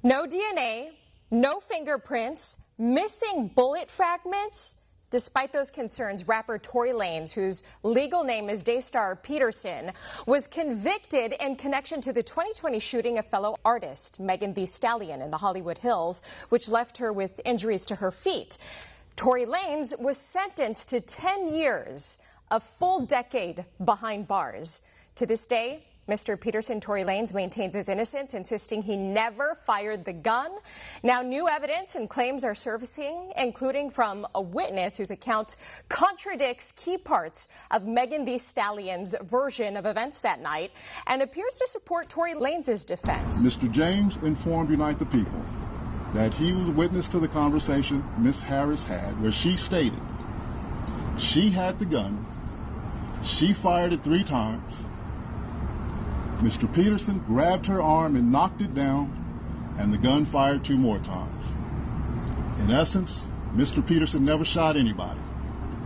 No DNA, no fingerprints, missing bullet fragments. Despite those concerns, rapper Tory Lanez, whose legal name is Daystar Peterson, was convicted in connection to the 2020 shooting of fellow artist Megan Thee Stallion in the Hollywood Hills, which left her with injuries to her feet. Tory Lanez was sentenced to 10 years, a full decade behind bars. To this day, Mr. Peterson, Tory Lanez, maintains his innocence, insisting he never fired the gun. Now, new evidence and claims are surfacing, including from a witness whose account contradicts key parts of Megan Thee Stallion's version of events that night and appears to support Tory Lanez's defense. Mr. James informed Unite the People that he was a witness to the conversation Ms. Harris had, where she stated she had the gun, she fired it 3 times, Mr. Peterson grabbed her arm and knocked it down, and the gun fired 2 more times. In essence, Mr. Peterson never shot anybody,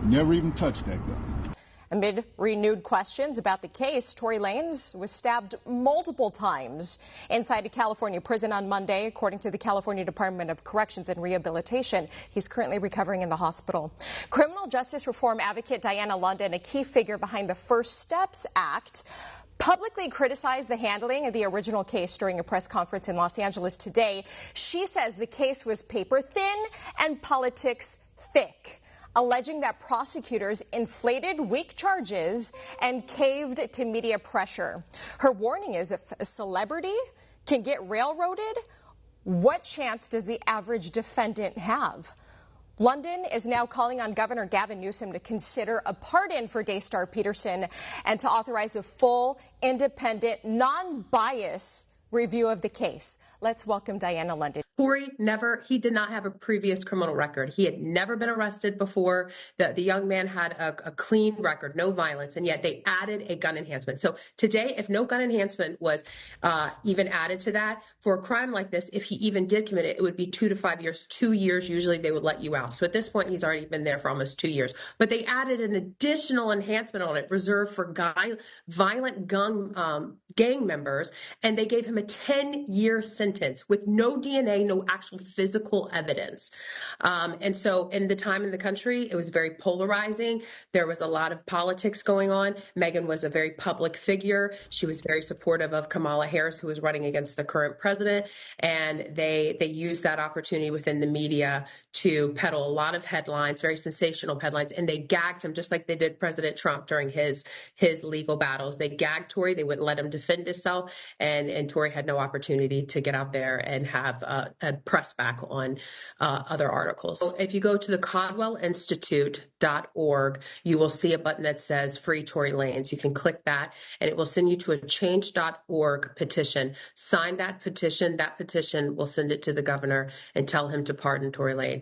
never even touched that gun. Amid renewed questions about the case, Tory Lanez was stabbed multiple times inside a California prison on Monday, according to the California Department of Corrections and Rehabilitation. He's currently recovering in the hospital. Criminal justice reform advocate Diana London, a key figure behind the First Steps Act, publicly criticized the handling of the original case during a press conference in Los Angeles today. She says the case was paper thin and politics thick, alleging that prosecutors inflated weak charges and caved to media pressure. Her warning is, if a celebrity can get railroaded, what chance does the average defendant have? London is now calling on Governor Gavin Newsom to consider a pardon for Daystar Peterson and to authorize a full, independent, non-biased review of the case. Let's welcome Diana London. Tory he did not have a previous criminal record. He had never been arrested before. The young man had a clean record, no violence, and yet they added a gun enhancement. So today, if no gun enhancement was even added to that, for a crime like this, if he even did commit it, it would be 2 to 5 years. 2 years, usually they would let you out. So at this point, he's already been there for almost 2 years. But they added an additional enhancement on it, reserved for violent gang members, and they gave him a 10-year sentence with no DNA, no actual physical evidence. And so in the time in the country, it was very polarizing. There was a lot of politics going on. Megan was a very public figure. She was very supportive of Kamala Harris, who was running against the current president. And they used that opportunity within the media to peddle a lot of headlines, very sensational headlines. And they gagged him just like they did President Trump during his legal battles. They gagged Tory. They wouldn't let him defend himself. And Tory had no opportunity to get out there and have a press back on other articles. So if you go to the CaldwellInstitute.org, you will see a button that says Free Tory Lanez. You can click that and it will send you to a change.org petition. Sign that petition. That petition will send it to the governor and tell him to pardon Tory Lanez.